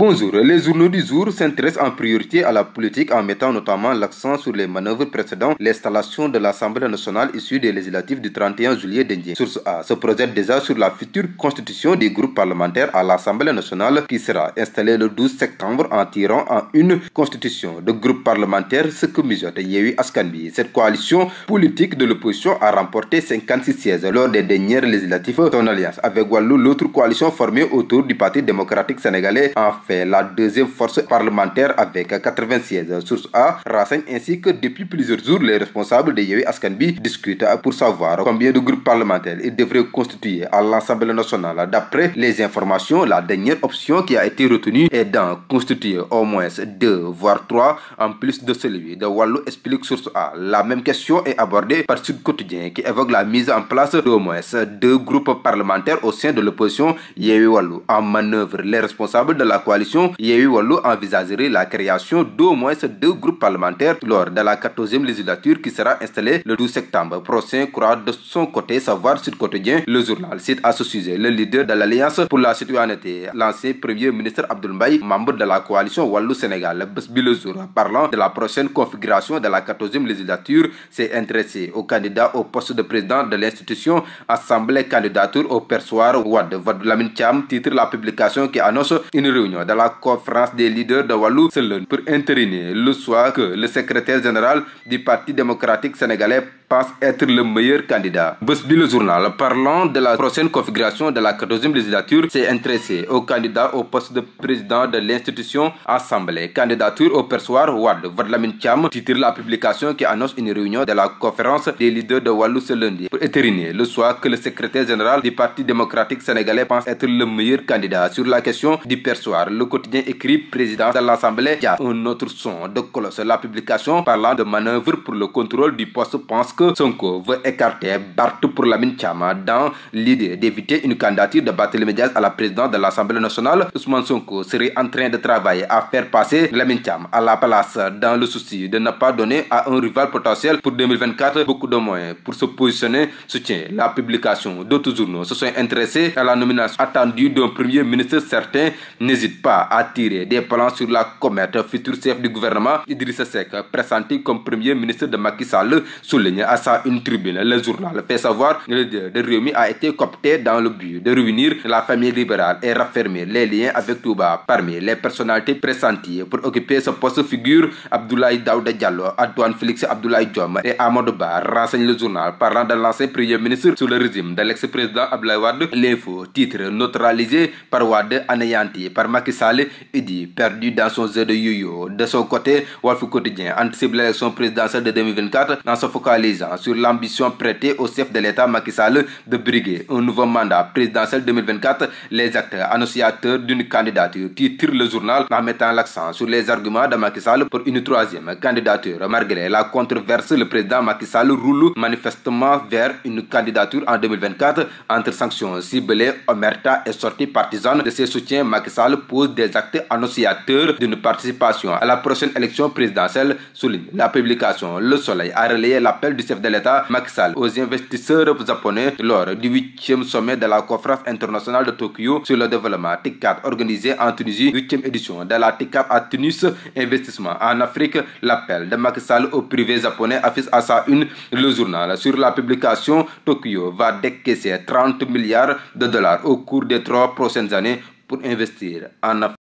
Bonjour, les journaux du jour s'intéressent en priorité à la politique en mettant notamment l'accent sur les manœuvres précédant l'installation de l'Assemblée nationale issue des législatives du 31 juillet dernier. Source A se projette déjà sur la future constitution des groupes parlementaires à l'Assemblée nationale qui sera installée le 12 septembre en tirant en une constitution de groupe parlementaire ce que mijote Yewwi Askan Wi. Cette coalition politique de l'opposition a remporté 56 sièges lors des dernières législatives. Son alliance avec Wallu, l'autre coalition formée autour du Parti démocratique sénégalais, en fait la deuxième force parlementaire avec 80 sièges. Source A renseigne ainsi que depuis plusieurs jours, les responsables de Yewwi Askan Wi discutent pour savoir combien de groupes parlementaires ils devraient constituer à l'Assemblée nationale. D'après les informations, la dernière option qui a été retenue est d'en constituer au moins 2 voire 3 en plus de celui de Wallu, explique Source A. La même question est abordée par Sud Quotidien qui évoque la mise en place d'au moins 2 groupes parlementaires au sein de l'opposition Yewwi Wallu. En manœuvre, les responsables de la coalition Yewwi Wallu envisagerait la création d'au moins 2 groupes parlementaires lors de la 14e législature qui sera installée le 12 septembre prochain, croit de son côté savoir Sud Quotidien. Le journal cite à ce sujet le leader de l'Alliance pour la citoyenneté, l'ancien premier ministre Abdoul Mbaye, membre de la coalition Wallu Sénégal. Bés Bi Le Jour, parlant de la prochaine configuration de la 14e législature, s'est intéressé aux candidats au poste de président de l'institution Assemblée candidature au perchoir Wade Lamine Thiam, titre la publication qui annonce une réunion de la conférence des leaders de Wallu pour entériner le soir que le secrétaire général du Parti démocratique sénégalais pense être le meilleur candidat. Bés Bi Le Journal, parlant de la prochaine configuration de la 14e législature, s'est intéressé aux candidats au poste de président de l'institution Assemblée candidature au perchoir Wade Lamine Thiam, titre la publication qui annonce une réunion de la conférence des leaders de Wallu ce lundi pour entériner le soir que le secrétaire général du Parti démocratique sénégalais pense être le meilleur candidat. Sur la question du perchoir, le quotidien écrit président de l'Assemblée, il y a un autre son de cloche. La publication parlant de manœuvre pour le contrôle du poste pense que Sonko veut écarter Barth pour Lamine Thiam dans l'idée d'éviter une candidature de Barthélémy Dias à la présidence de l'Assemblée nationale. Ousmane Sonko serait en train de travailler à faire passer Lamine Thiam à la place dans le souci de ne pas donner à un rival potentiel pour 2024 beaucoup de moyens pour se positionner, soutient la publication. D'autres journaux se sont intéressés à la nomination attendue d'un premier ministre. Certains n'hésitent pas à tirer des plans sur la comète. Futur chef du gouvernement Idrissa Seck, pressenti comme premier ministre de Macky Sall, souligne à sa une tribune. Le journal fait savoir que le leader de Rewmi a été coopté dans le but de réunir la famille libérale et raffermir les liens avec Touba. Parmi les personnalités pressenties pour occuper ce poste figurent Abdoulaye Daouda Diallo, Antoine Félix Abdoulaye Diome et Amadou Ba, renseigne le journal. Parlant de l'ancien premier ministre sous le régime de l'ex-président Abdoulaye Wade, l'info titre neutralisé par Wade, anéanti par Macky Sall, Idi perdu dans son jeu de yo-yo. De son côté, Walf Quotidien anticipe l'élection présidentielle de 2024 en se focalisant sur l'ambition prêtée au chef de l'État Macky Sall de briguer un nouveau mandat présidentiel 2024. Les acteurs annonciateurs d'une candidature qui tire le journal en mettant l'accent sur les arguments de Macky Sall pour une 3e candidature. Malgré la controverse, le président Macky Sall roule manifestement vers une candidature en 2024. Entre sanctions ciblées, omerta et sorties partisanes de ses soutiens, Macky Sall pose des actes annonciateurs d'une participation à la prochaine élection présidentielle, souligne la publication. Le Soleil a relayé l'appel du chef de l'État Macky Sall aux investisseurs japonais lors du 8e sommet de la conférence internationale de Tokyo sur le développement TICAD organisé en Tunisie. 8e édition de la TICAD à Tunis, investissement en Afrique. L'appel de Macky Sall au privé japonais affiche à sa une le journal. Sur la publication, Tokyo va décaisser 30 milliards de dollars au cours des 3 prochaines années pour investir en Afrique.